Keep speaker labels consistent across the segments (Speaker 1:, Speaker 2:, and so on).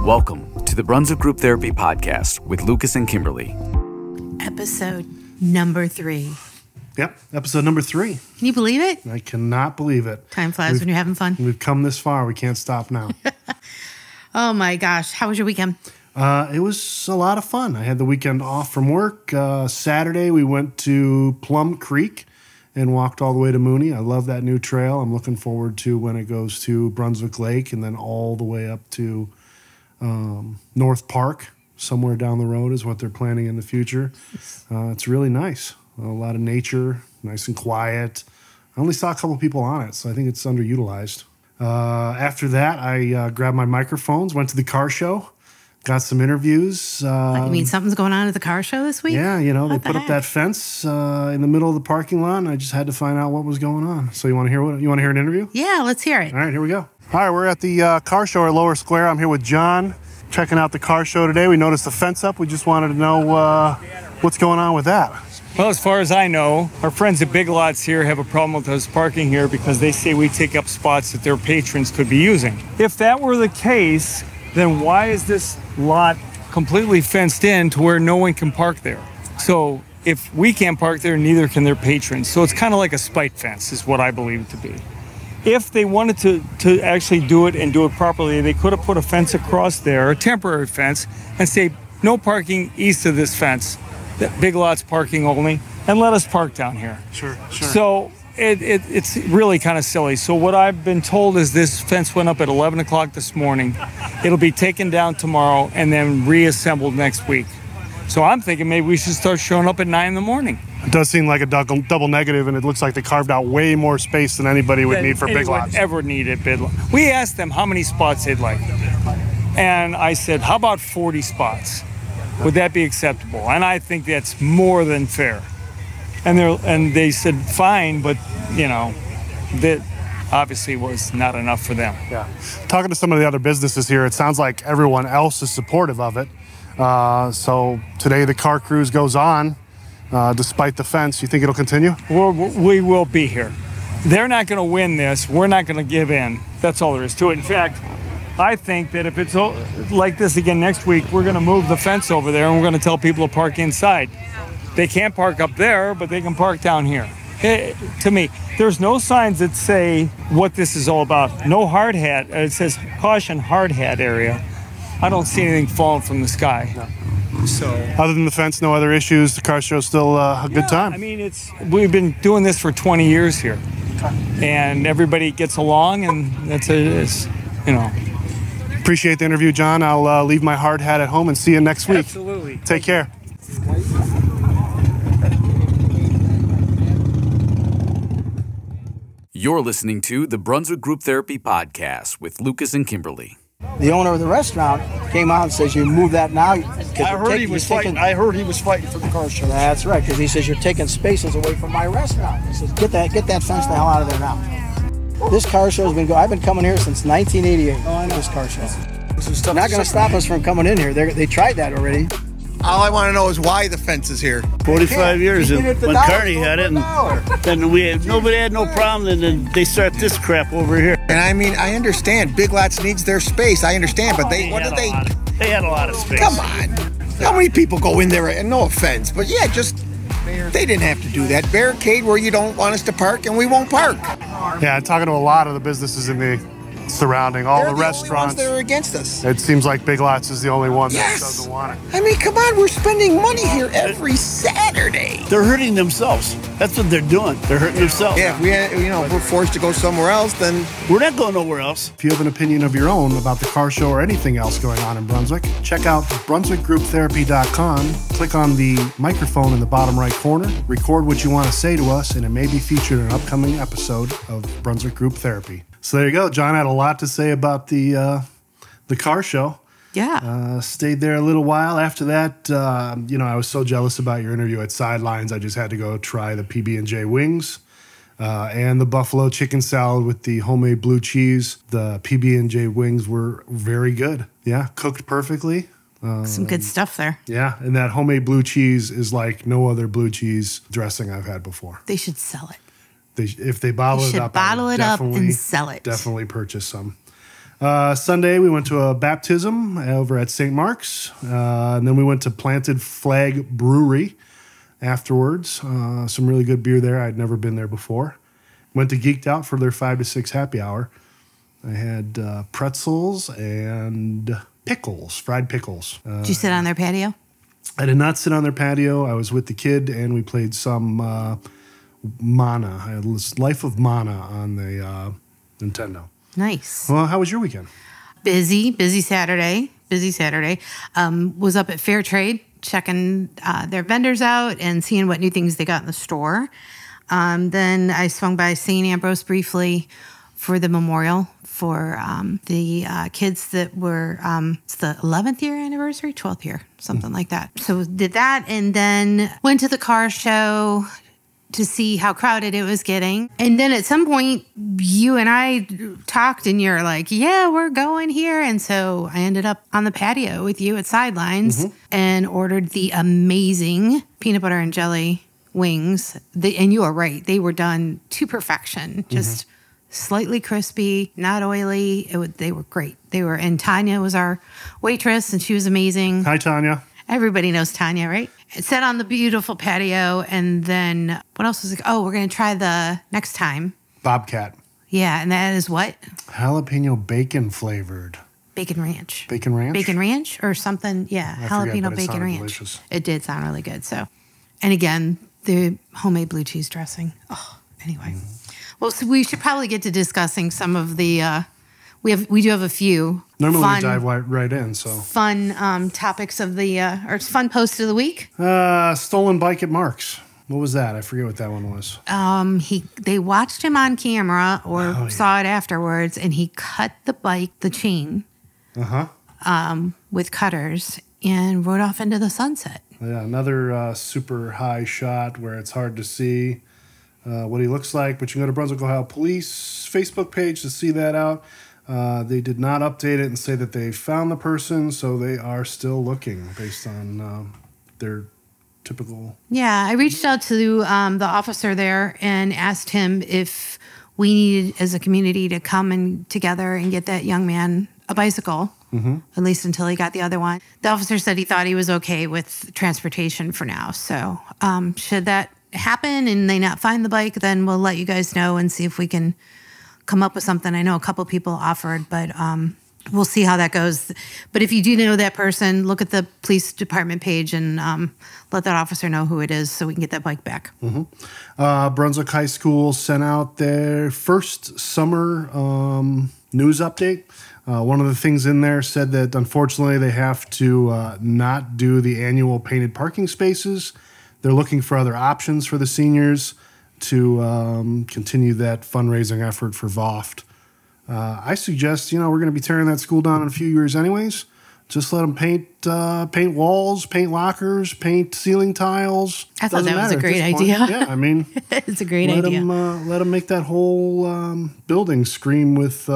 Speaker 1: Welcome to the Brunswick Group Therapy Podcast with Lucas and Kimberlee.
Speaker 2: Episode number 3.
Speaker 3: Yep, episode number 3.
Speaker 2: Can you believe it?
Speaker 3: I cannot believe it.
Speaker 2: Time flies when you're having fun.
Speaker 3: We've come this far. We can't stop now.
Speaker 2: Oh my gosh. How was your weekend?
Speaker 3: It was a lot of fun. I had the weekend off from work. Saturday, we went to Plum Creek and walked all the way to Mooney. I love that new trail. I'm looking forward to when it goes to Brunswick Lake and then all the way up to North Park. Somewhere down the road is what they're planning in the future. It's really nice. A lot of nature, nice and quiet. I only saw a couple people on it, so I think it's underutilized. After that, I grabbed my microphones, went to the car show, got some interviews.
Speaker 2: You mean something's going on at the car show this week?
Speaker 3: Yeah, they put up that fence in the middle of the parking lot, and I just had to find out what was going on. So you want to hear an interview?
Speaker 2: Yeah, let's hear it.
Speaker 3: All right, here we go. All right, we're at the car show at Lower Square. I'm here with John, checking out the car show today. We noticed the fence up. We just wanted to know what's going on with that.
Speaker 4: Well, as far as I know, our friends at Big Lots here have a problem with us parking here because they say we take up spots that their patrons could be using. If that were the case, then why is this lot completely fenced in to where no one can park there? So if we can't park there, neither can their patrons. So it's kind of like a spite fence is what I believe it to be. If they wanted to actually do it and do it properly, they could have put a fence across there, a temporary fence, and say no parking east of this fence. Big Lots parking only, and let us park down here.
Speaker 3: Sure.
Speaker 4: So it's really kind of silly. So what I've been told is this fence went up at 11 o'clock this morning. It'll be taken down tomorrow and then reassembled next week. So I'm thinking maybe we should start showing up at 9 in the morning.
Speaker 3: It does seem like a double negative, and it looks like they carved out way more space than anybody would need for Big Lots.
Speaker 4: Ever need at Big Lots. We asked them how many spots they'd like. And I said, how about 40 spots? Would that be acceptable? And I think that's more than fair. And they said, fine, but, that obviously was not enough for them.
Speaker 3: Yeah. Talking to some of the other businesses here, it sounds like everyone else is supportive of it. So today the car cruise goes on, despite the fence. You think it'll continue?
Speaker 4: We will be here. They're not going to win this. We're not going to give in. That's all there is to it. In fact, I think that if it's like this again next week, we're going to move the fence over there and we're going to tell people to park inside. They can't park up there, but they can park down here. To me, there's no signs that say what this is all about. No hard hat. It says caution hard hat area. I don't see anything falling from the sky.
Speaker 3: No. So, other than the fence, no other issues. The car show's still a good time.
Speaker 4: I mean, we've been doing this for 20 years here, and everybody gets along, and it's.
Speaker 3: Appreciate the interview, John. I'll leave my hard hat at home and see you next week.
Speaker 4: Absolutely.
Speaker 3: Take care.
Speaker 1: You're listening to the Brunswick Group Therapy Podcast with Lucas and Kimberlee.
Speaker 5: The owner of the restaurant came out and says, "You move that now."
Speaker 6: I heard he was fighting for the car show.
Speaker 5: That's right, because he says you're taking spaces away from my restaurant. He says, "Get that fence the hell out of there now." This car show has been going. I've been coming here since 1988. Oh, I know. This car show. They're not going to stop us from coming in here. They tried that already.
Speaker 6: All I want to know is why the fence is here.
Speaker 7: 45 years when Carney had it, and then nobody had no problem, and then they start this crap over here.
Speaker 6: And I mean, I understand Big Lots needs their space. I understand, but
Speaker 7: They had a lot of space.
Speaker 6: Come on, how many people go in there? And no offense, but yeah, they didn't have to do that. Barricade where you don't want us to park, and we won't park.
Speaker 3: Yeah, talking to a lot of the businesses in the surrounding, all the restaurants.
Speaker 6: They're against us.
Speaker 3: It seems like Big Lots is the only one that doesn't want it.
Speaker 6: I mean, come on, we're spending money here every Saturday.
Speaker 7: They're hurting themselves. That's what they're doing. They're hurting themselves.
Speaker 6: Yeah, if we're forced to go somewhere else, then
Speaker 7: we're not going nowhere else.
Speaker 3: If you have an opinion of your own about the car show or anything else going on in Brunswick, check out BrunswickGroupTherapy.com. Click on the microphone in the bottom right corner, record what you want to say to us, and it may be featured in an upcoming episode of Brunswick Group Therapy. So there you go. John had a lot to say about the car show.
Speaker 2: Yeah.
Speaker 3: Stayed there a little while. After that, I was so jealous about your interview at Sidelines. I just had to go try the PB&J wings and the buffalo chicken salad with the homemade blue cheese. The PB&J wings were very good. Yeah, cooked perfectly.
Speaker 2: Some good stuff there.
Speaker 3: Yeah, and that homemade blue cheese is like no other blue cheese dressing I've had before.
Speaker 2: They should sell it.
Speaker 3: If they bottle it up,
Speaker 2: and sell it.
Speaker 3: Definitely purchase some. Sunday, we went to a baptism over at St. Mark's. And then we went to Planted Flag Brewery afterwards. Some really good beer there. I'd never been there before. Went to Geeked Out for their 5 to 6 happy hour. I had pretzels and pickles, fried pickles.
Speaker 2: Did you sit on their patio?
Speaker 3: I did not sit on their patio. I was with the kid, and we played some Mana. I had Life of Mana on the Nintendo.
Speaker 2: Nice.
Speaker 3: Well, how was your weekend?
Speaker 2: Busy Saturday. Was up at Fair Trade, checking their vendors out and seeing what new things they got in the store. Then I swung by St. Ambrose briefly for the memorial for the kids that were, it's the 11th year anniversary, 12th year, something like that. So did that, and then went to the car show to see how crowded it was getting. And then at some point, you and I talked, and you're like, yeah, we're going here. And so I ended up on the patio with you at Sidelines and ordered the amazing peanut butter and jelly wings. And you are right. They were done to perfection. Just slightly crispy, not oily. They were great. And Tanya was our waitress, and she was amazing.
Speaker 3: Hi, Tanya.
Speaker 2: Everybody knows Tanya, right? It sat on the beautiful patio, and then what else was it? Oh, we're going to try the next time.
Speaker 3: Bobcat.
Speaker 2: Yeah, and that is what?
Speaker 3: Jalapeno bacon flavored.
Speaker 2: Bacon ranch.
Speaker 3: Bacon ranch?
Speaker 2: Bacon ranch or something. Yeah, jalapeno bacon ranch.
Speaker 3: Delicious.
Speaker 2: It did sound really good. So, and again, the homemade blue cheese dressing. Oh, anyway. Well, so we should probably get to discussing some of the, we do have a few
Speaker 3: Normally
Speaker 2: fun,
Speaker 3: we dive right in, so.
Speaker 2: Fun topics of the, or fun post of the week.
Speaker 3: Stolen bike at Mark's. What was that? I forget what that one was.
Speaker 2: They watched him on camera or saw it afterwards, and he cut the bike, the chain, with cutters and rode off into the sunset.
Speaker 3: Yeah, another super high shot where it's hard to see what he looks like, but you can go to Brunswick, Ohio Police Facebook page to see that out. They did not update it and say that they found the person, so they are still looking based on their typical. Yeah,
Speaker 2: I reached out to the officer there and asked him if we needed, as a community, to come and together and get that young man a bicycle, at least until he got the other one. The officer said he thought he was okay with transportation for now. So should that happen and they not find the bike, then we'll let you guys know and see if we can come up with something. I know a couple people offered, but we'll see how that goes. But if you do know that person, look at the police department page and let that officer know who it is so we can get that bike back.
Speaker 3: Brunswick High School sent out their first summer news update. One of the things in there said that unfortunately they have to not do the annual painted parking spaces. They're looking for other options for the seniors to continue that fundraising effort for VOFT. I suggest, we're going to be tearing that school down in a few years anyways. Just let them paint walls, paint lockers, paint ceiling tiles.
Speaker 2: I thought that was a great idea.
Speaker 3: Yeah, I mean,
Speaker 2: it's a great idea.
Speaker 3: Let them make that whole building scream with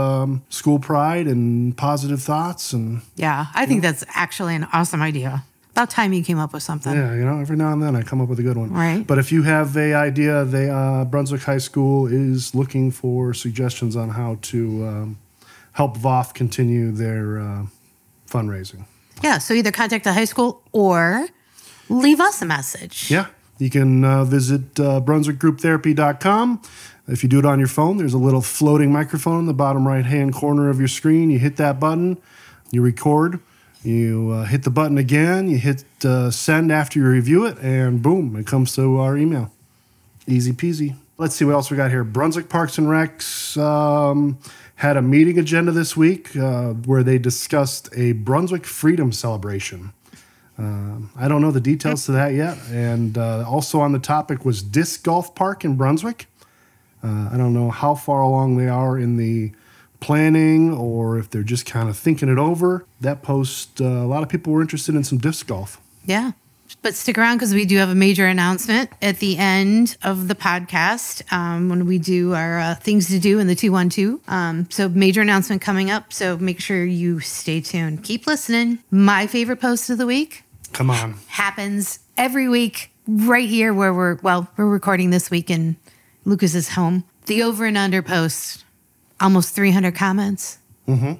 Speaker 3: school pride and positive thoughts. And
Speaker 2: yeah, I think that's actually an awesome idea. About time you came up with something.
Speaker 3: Yeah, every now and then I come up with a good one.
Speaker 2: Right.
Speaker 3: But if you have an idea, Brunswick High School is looking for suggestions on how to help VOF continue their fundraising.
Speaker 2: Yeah, so either contact the high school or leave us a message.
Speaker 3: Yeah, you can visit BrunswickGroupTherapy.com. If you do it on your phone, there's a little floating microphone in the bottom right-hand corner of your screen. You hit that button, you record. You hit the button again, you hit send after you review it, and boom, it comes to our email. Easy peasy. Let's see what else we got here. Brunswick Parks and Recs had a meeting agenda this week where they discussed a Brunswick Freedom Celebration. I don't know the details to that yet. And also on the topic was Disc Golf Park in Brunswick. I don't know how far along they are in the planning or if they're just kind of thinking it over. That post, a lot of people were interested in some disc golf.
Speaker 2: Yeah. But stick around because we do have a major announcement at the end of the podcast when we do our things to do in the 212. So major announcement coming up. So make sure you stay tuned. Keep listening. My favorite post of the week.
Speaker 3: Come on.
Speaker 2: Happens every week right here where we're recording this week in Lucas's home. The over and under post. Almost 300 comments.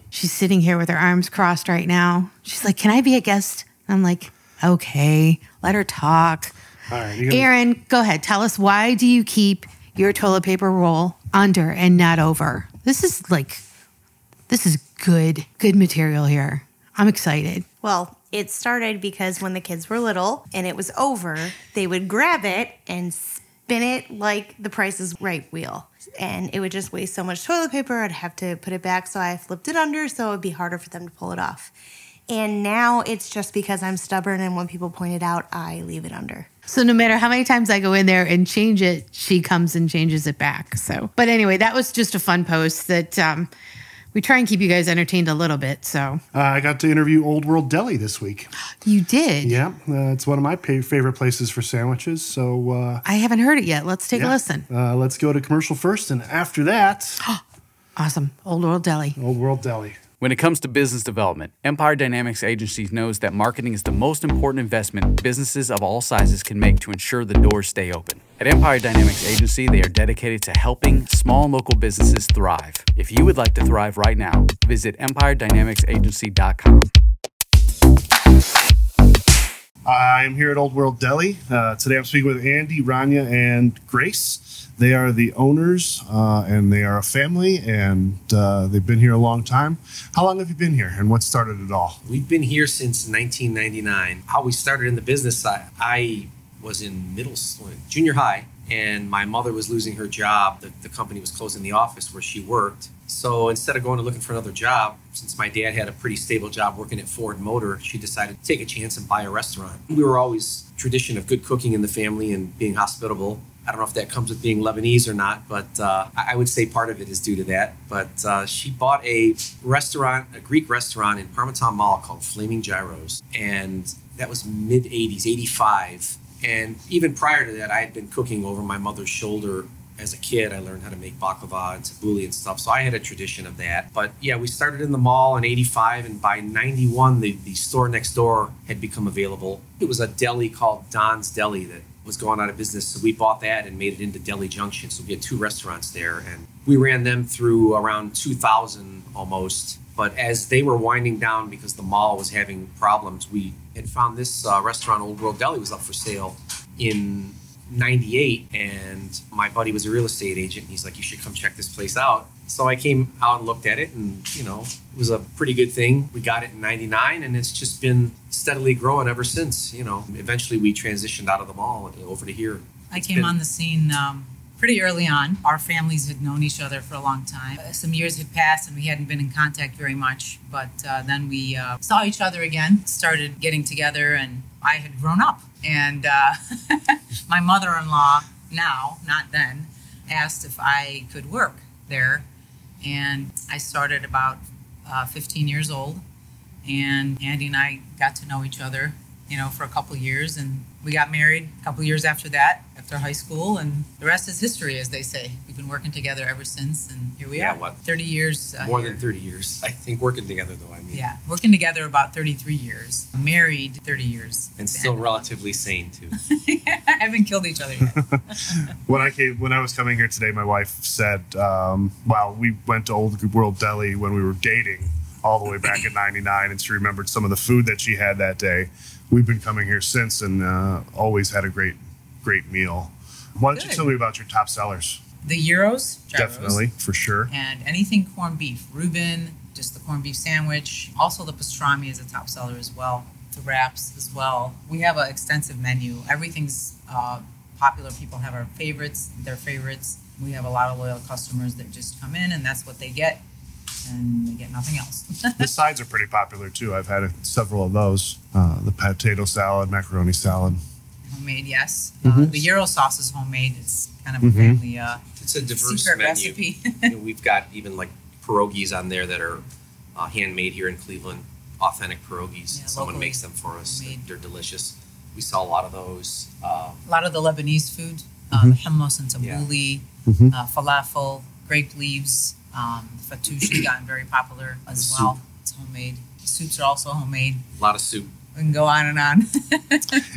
Speaker 2: She's sitting here with her arms crossed right now. She's like, can I be a guest? I'm like, okay, let her talk.
Speaker 3: All right.
Speaker 2: Aaron, go ahead. Tell us, why do you keep your toilet paper roll under and not over? This is good material here. I'm excited.
Speaker 8: Well, it started because when the kids were little and it was over, they would grab it and spin it like the Price is Right wheel. And it would just waste so much toilet paper. I'd have to put it back, so I flipped it under so it would be harder for them to pull it off. And now it's just because I'm stubborn, and when people point it out, I leave it under.
Speaker 2: So no matter how many times I go in there and change it, she comes and changes it back. So, but anyway, that was just a fun post that we try and keep you guys entertained a little bit. So
Speaker 3: I got to interview Old World Deli this week.
Speaker 2: You did?
Speaker 3: Yeah, it's one of my favorite places for sandwiches. So
Speaker 2: I haven't heard it yet. Let's take a listen.
Speaker 3: Let's go to commercial first, and after that,
Speaker 2: awesome. Old World Deli.
Speaker 3: Old World Deli.
Speaker 1: When it comes to business development, Empire Dynamics Agency knows that marketing is the most important investment businesses of all sizes can make to ensure the doors stay open. At Empire Dynamics Agency, they are dedicated to helping small and local businesses thrive. If you would like to thrive right now, visit empiredynamicsagency.com.
Speaker 3: I am here at Old World Deli. Today I'm speaking with Andy, Rania, and Grace. They are the owners, and they are a family, and they've been here a long time. How long have you been here, and what started it all?
Speaker 9: We've been here since 1999. How we started in the business, I was in junior high, and my mother was losing her job. The company was closing the office where she worked. So instead of going and looking for another job, since my dad had a pretty stable job working at Ford Motor, she decided to take a chance and buy a restaurant. We were always tradition of good cooking in the family and being hospitable. I don't know if that comes with being Lebanese or not, but I would say part of it is due to that. But she bought a restaurant, a Greek restaurant in Parmesan Mall called Flaming Gyros. And that was mid-'80s, 85. And even prior to that, I had been cooking over my mother's shoulder. As a kid, I learned how to make baklava and tabbouleh and stuff. So I had a tradition of that. But yeah, we started in the mall in 85, and by 91, the store next door had become available. It was a deli called Don's Deli that was going out of business. So we bought that and made it into Deli Junction. So we had 2 restaurants there, and we ran them through around 2000 almost. But as they were winding down because the mall was having problems, we had found this restaurant, Old World Deli, was up for sale in 98, and my buddy was a real estate agent. He's like, you should come check this place out. So I came out and looked at it, and it was a pretty good thing. We got it in 99, and it's just been steadily growing ever since. Eventually we transitioned out of the mall and over to here.
Speaker 10: I came on the scene pretty early on. Our families had known each other for a long time. Some years had passed and we hadn't been in contact very much, but then we saw each other again, started getting together, and I had grown up. And my mother-in-law, now, not then, asked if I could work there. And I started about 15 years old. And Andy and I got to know each other, for a couple of years. And we got married a couple of years after that, after high school. And the rest is history, as they say. We've been working together ever since. And here we are. What? 30 years.
Speaker 9: More than 30 years. I think working together, though,
Speaker 10: Yeah, working together about 33 years. Married 30 years.
Speaker 9: And still relatively sane, too.
Speaker 10: I haven't killed each other yet.
Speaker 3: When I was coming here today, my wife said, we went to Old World Deli when we were dating all the way back in 99, and she remembered some of the food that she had that day. We've been coming here since and always had a great meal. Why don't you tell me about your top sellers?
Speaker 10: The gyros.
Speaker 3: Definitely, for sure.
Speaker 10: And anything corned beef. Reuben, just the corned beef sandwich. Also the pastrami is a top seller as well. The wraps as well. We have an extensive menu. Everything's popular. People have their favorites. We have a lot of loyal customers that just come in and that's what they get. And they get nothing else.
Speaker 3: The sides are pretty popular too. I've had several of those. The potato salad, macaroni salad.
Speaker 10: Homemade, yes. The gyro sauce is homemade. It's kind of a family
Speaker 9: it's a diverse
Speaker 10: secret
Speaker 9: menu.
Speaker 10: recipe.
Speaker 9: We've got even like pierogies on there that are handmade here in Cleveland. Authentic pierogies.
Speaker 10: Yeah,
Speaker 9: Someone
Speaker 10: locally
Speaker 9: makes them for us.
Speaker 10: made.
Speaker 9: They're delicious. We sell a lot of those.
Speaker 10: A lot of the Lebanese food. The hummus and tabbouleh, falafel, grape leaves. Fattoush has gotten very popular as well. It's homemade. The soups are also homemade.
Speaker 9: A lot of soup.
Speaker 10: We can go on and on.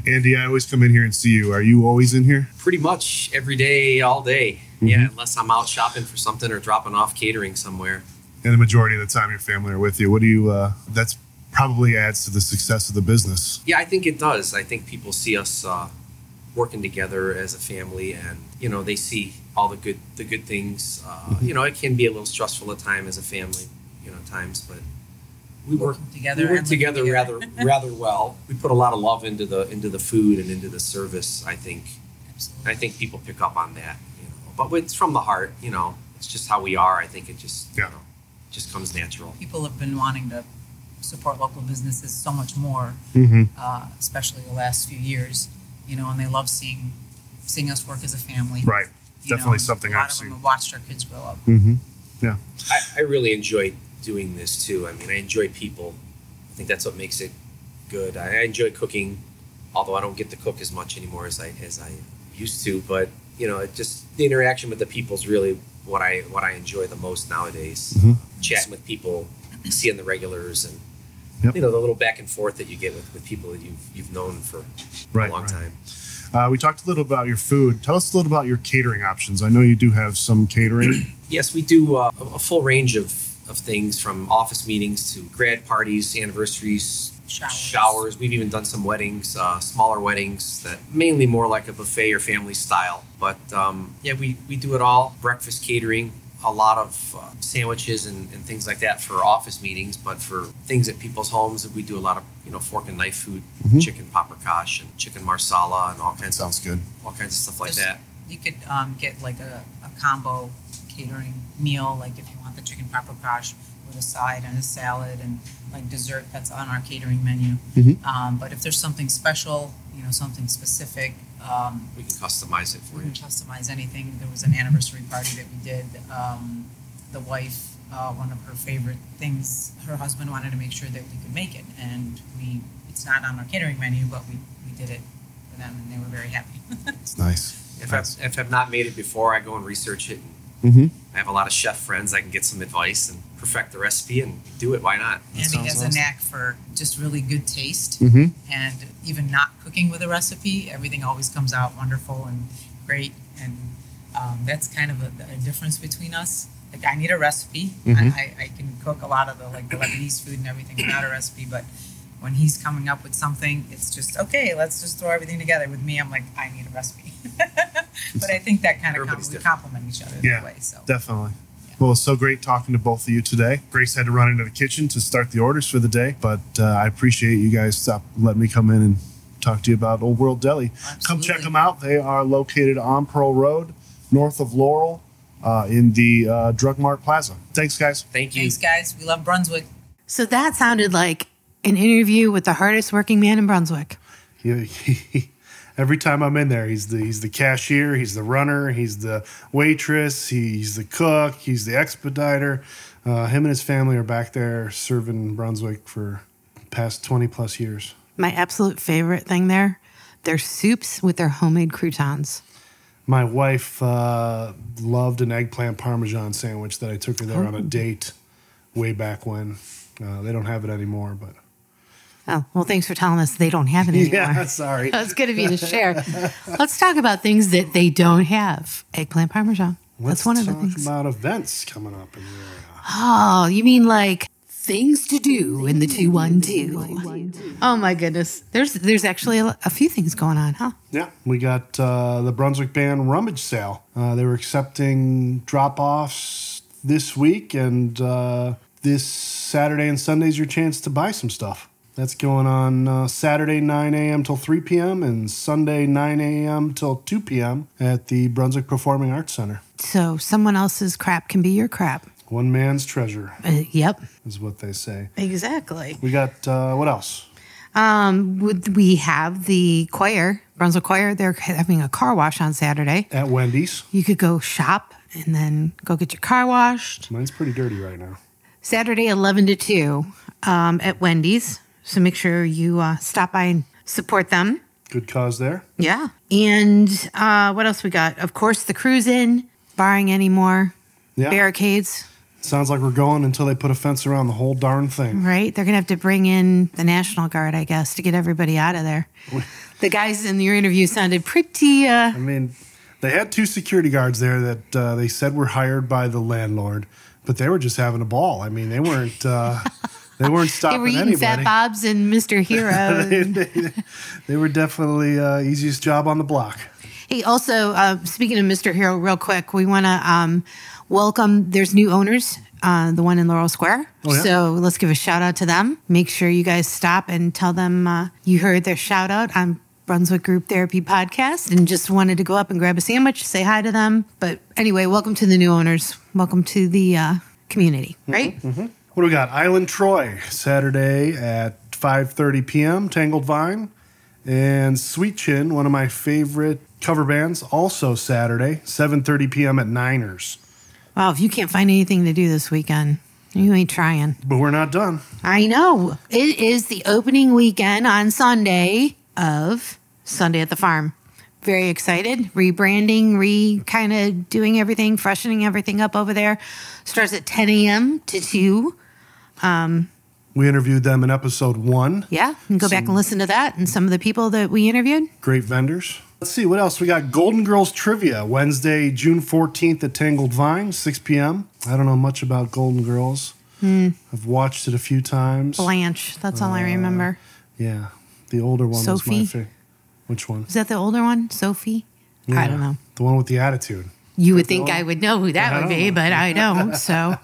Speaker 3: Andy, I always come in here and see you. Are you always in here?
Speaker 9: Pretty much every day, all day. Yeah, unless I'm out shopping for something or dropping off catering somewhere.
Speaker 3: And the majority of the time your family are with you. What do you, that's probably adds to the success of the business.
Speaker 9: Yeah, I think it does. I think people see us working together as a family, and they see all the good things. It can be a little stressful at times as a family, times, but we work together rather well. We put a lot of love into the food and into the service. I think. Absolutely. I think people pick up on that. But it's from the heart. It's just how we are. I think it just just comes natural.
Speaker 10: People have been wanting to support local businesses so much more, especially the last few years. And they love seeing us work as a family.
Speaker 3: Right. Definitely something I've seen.
Speaker 10: A lot of them have watched our kids grow up.
Speaker 3: Yeah.
Speaker 9: I really enjoy doing this too. I mean, I enjoy people. I think that's what makes it good. I enjoy cooking, although I don't get to cook as much anymore as I used to. But it just the interaction with the people is really what I enjoy the most nowadays. Chatting with people, seeing the regulars, and the little back and forth that you get with people that you've known for a long time.
Speaker 3: We talked a little about your food. Tell us a little about your catering options. I know you do have some catering.
Speaker 9: Yes, we do a full range of things, from office meetings to grad parties, anniversaries, showers. We've even done some weddings, smaller weddings that mainly more like a buffet or family style. But we do it all. Breakfast catering, a lot of sandwiches and things like that for office meetings. But for things at people's homes, we do a lot of fork and knife food, chicken paprikash and chicken marsala and all kinds of stuff like that.
Speaker 10: You could get like a combo catering meal, like if you want the chicken paprikash with a side and a salad and like dessert, that's on our catering menu. But if there's something special, something specific,
Speaker 9: we can customize it for you.
Speaker 10: We can customize anything. There was an anniversary party that we did. The wife, one of her favorite things, her husband wanted to make sure that we could make it, and it's not on our catering menu, but we did it for them, and they were very happy.
Speaker 3: It's nice.
Speaker 9: If I've not made it before, I go and research it. I have a lot of chef friends. I can get some advice and perfect the recipe and do it. Why not?
Speaker 10: Andy has a knack for just really good taste, and even not cooking with a recipe, everything always comes out wonderful and great. And that's kind of a difference between us. Like, I need a recipe. I can cook a lot of the Lebanese food and everything without a recipe, but when he's coming up with something, it's just, okay, let's just throw everything together. With me, I'm like, I need a recipe. But I think that kind of we complement each other that way. So
Speaker 3: definitely. Yeah. Well, it's so great talking to both of you today. Grace had to run into the kitchen to start the orders for the day, but I appreciate you guys letting me come in and talk to you about Old World Deli. Absolutely. Come check them out. They are located on Pearl Road, north of Laurel, in the Drug Mart Plaza. Thanks, guys.
Speaker 9: Thank you.
Speaker 10: Thanks, guys. We love Brunswick.
Speaker 2: So that sounded like an interview with the hardest working man in Brunswick.
Speaker 3: Every time I'm in there, he's the cashier, he's the runner, he's the waitress, he's the cook, he's the expediter. Him and his family are back there serving Brunswick for the past 20 plus years.
Speaker 2: My absolute favorite thing there, their soups with their homemade croutons.
Speaker 3: My wife loved an eggplant parmesan sandwich that I took her there on a date way back when. They don't have it anymore, but...
Speaker 2: Oh, well, thanks for telling us they don't have it anymore.
Speaker 3: Yeah, sorry.
Speaker 2: That's good of you to share. Let's talk about things that they don't have. Eggplant parmesan. That's one of the things.
Speaker 3: Let's talk about events coming up in the area.
Speaker 2: Oh, you mean like things to do in the 212? Oh, my goodness. There's actually a few things going on, huh?
Speaker 3: Yeah. We got the Brunswick Band rummage sale. They were accepting drop-offs this week, and this Saturday and Sunday is your chance to buy some stuff. That's going on Saturday 9 a.m. till 3 p.m. and Sunday 9 a.m. till 2 p.m. at the Brunswick Performing Arts Center. So
Speaker 2: someone else's crap can be your crap.
Speaker 3: One man's treasure.
Speaker 2: Yep.
Speaker 3: Is what they say.
Speaker 2: Exactly.
Speaker 3: We got, what else?
Speaker 2: We have the choir, Brunswick Choir. They're having a car wash on Saturday.
Speaker 3: At Wendy's.
Speaker 2: You could go shop and then go get your car washed.
Speaker 3: Mine's pretty dirty right now.
Speaker 2: Saturday 11 to 2 at Wendy's. So make sure you stop by and support them.
Speaker 3: Good cause there.
Speaker 2: Yeah. And what else we got? Of course, the cruise in, barring any more barricades.
Speaker 3: Sounds like we're going until they put a fence around the whole darn thing.
Speaker 2: Right. They're going to have to bring in the National Guard, I guess, to get everybody out of there. The guys in your interview sounded pretty... I
Speaker 3: mean, they had 2 security guards there that they said were hired by the landlord. But they were just having a ball. I mean, they weren't stopping anybody.
Speaker 2: They were eating Fat Bob's and Mr. Hero.
Speaker 3: They were definitely easiest job on the block.
Speaker 2: Hey, also, speaking of Mr. Hero, real quick, we want to welcome, there's new owners, the one in Laurel Square.
Speaker 3: Oh, yeah?
Speaker 2: So let's give a shout out to them. Make sure you guys stop and tell them you heard their shout out on Brunswick Group Therapy Podcast and just wanted to go up and grab a sandwich, say hi to them. But anyway, welcome to the new owners. Welcome to the community, right?
Speaker 3: Mm-hmm. What do we got? Island Troy, Saturday at 5:30 p.m., Tangled Vine. And Sweet Chin, one of my favorite cover bands, also Saturday, 7:30 p.m. at Niners.
Speaker 2: Wow, if you can't find anything to do this weekend, you ain't trying.
Speaker 3: But we're not done.
Speaker 2: I know. It is the opening weekend on Sunday of Sunday at the Farm. Very excited. Rebranding, kind of doing everything, freshening everything up over there. Starts at 10 a.m. to 2.
Speaker 3: We interviewed them in episode 1.
Speaker 2: Yeah, you can go back and listen to that and some of the people that we interviewed.
Speaker 3: Great vendors. Let's see, what else? We got Golden Girls Trivia, Wednesday, June 14th at Tangled Vine, 6 p.m. I don't know much about Golden Girls. I've watched it a few times.
Speaker 2: Blanche, that's all I remember.
Speaker 3: Yeah, the older one
Speaker 2: Sophie?
Speaker 3: was my favorite. Which one?
Speaker 2: Is that the older one? Sophie?
Speaker 3: Yeah,
Speaker 2: I don't know.
Speaker 3: The one with the attitude.
Speaker 2: You would think I would know who that would be, but I don't, so...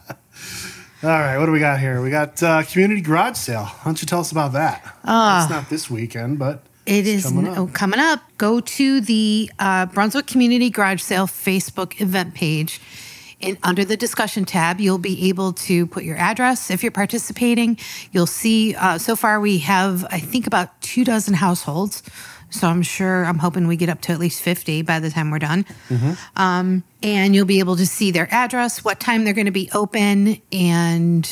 Speaker 3: All right, what do we got here? We got community garage sale. Why don't you tell us about that? It's not this weekend, but
Speaker 2: it is coming up. Go to the Brunswick Community Garage Sale Facebook event page. And under the discussion tab, you'll be able to put your address if you're participating. You'll see, so far we have, I think, about 24 households. So I'm hoping we get up to at least 50 by the time we're done. And you'll be able to see their address, what time they're going to be open. And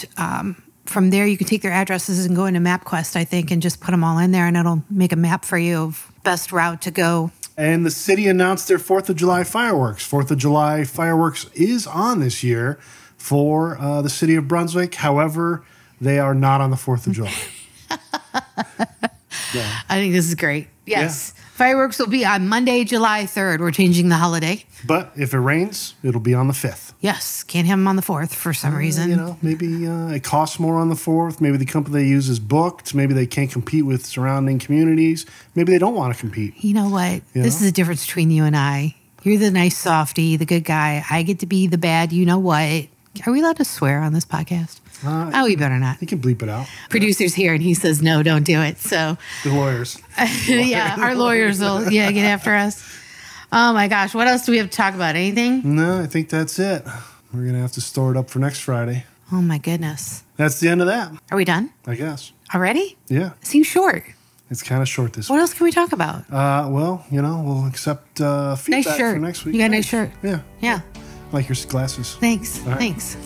Speaker 2: from there, you can take their addresses and go into MapQuest, I think, and just put them all in there. And it'll make a map for you of best route to go.
Speaker 3: And the city announced their 4th of July fireworks. 4th of July fireworks is on this year for the city of Brunswick. However, they are not on the 4th of July.
Speaker 2: Yeah. I think this is great. Yes. Yeah. Fireworks will be on Monday, July 3rd. We're changing the holiday.
Speaker 3: But if it rains, it'll be on the 5th.
Speaker 2: Yes. Can't have them on the 4th for some reason.
Speaker 3: Maybe it costs more on the 4th. Maybe the company they use is booked. Maybe they can't compete with surrounding communities. Maybe they don't want to compete.
Speaker 2: You know what? This is the difference between you and I. You're the nice softy, the good guy. I get to be the bad, you know what? Are we allowed to swear on this podcast? We better not.
Speaker 3: You can bleep it out.
Speaker 2: Producer's here, and he says, no, don't do it. So
Speaker 3: the lawyers.
Speaker 2: Yeah, our lawyers will get after us. Oh, my gosh. What else do we have to talk about? Anything?
Speaker 3: No, I think that's it. We're going to have to store it up for next Friday.
Speaker 2: Oh, my goodness.
Speaker 3: That's the end of that.
Speaker 2: Are we done?
Speaker 3: I guess.
Speaker 2: Already?
Speaker 3: Yeah.
Speaker 2: Seems short.
Speaker 3: It's kind of short this week.
Speaker 2: What else can we talk about?
Speaker 3: We'll accept feedback
Speaker 2: nice shirt.
Speaker 3: for next week.
Speaker 2: You got a nice shirt.
Speaker 3: Yeah.
Speaker 2: Yeah.
Speaker 3: Like your glasses.
Speaker 2: Thanks.
Speaker 3: Right.
Speaker 2: Thanks.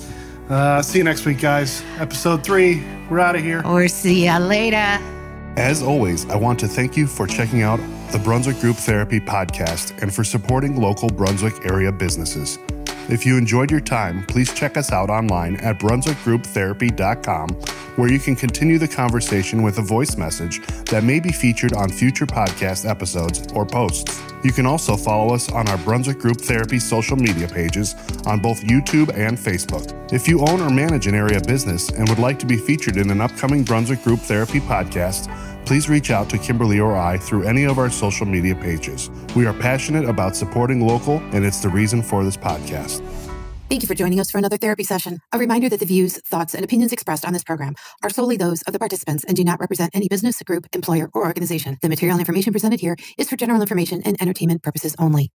Speaker 3: See you next week, guys. Episode 3. We're out of here.
Speaker 2: Or see ya later.
Speaker 11: As always, I want to thank you for checking out the Brunswick Group Therapy Podcast and for supporting local Brunswick area businesses. If you enjoyed your time, please check us out online at brunswickgrouptherapy.com, where you can continue the conversation with a voice message that may be featured on future podcast episodes or posts. You can also follow us on our Brunswick Group Therapy social media pages on both YouTube and Facebook. If you own or manage an area business and would like to be featured in an upcoming Brunswick Group Therapy podcast, please reach out to Kimberlee or I through any of our social media pages. We are passionate about supporting local, and it's the reason for this podcast.
Speaker 12: Thank you for joining us for another therapy session. A reminder that the views, thoughts, and opinions expressed on this program are solely those of the participants and do not represent any business, group, employer, or organization. The material and information presented here is for general information and entertainment purposes only.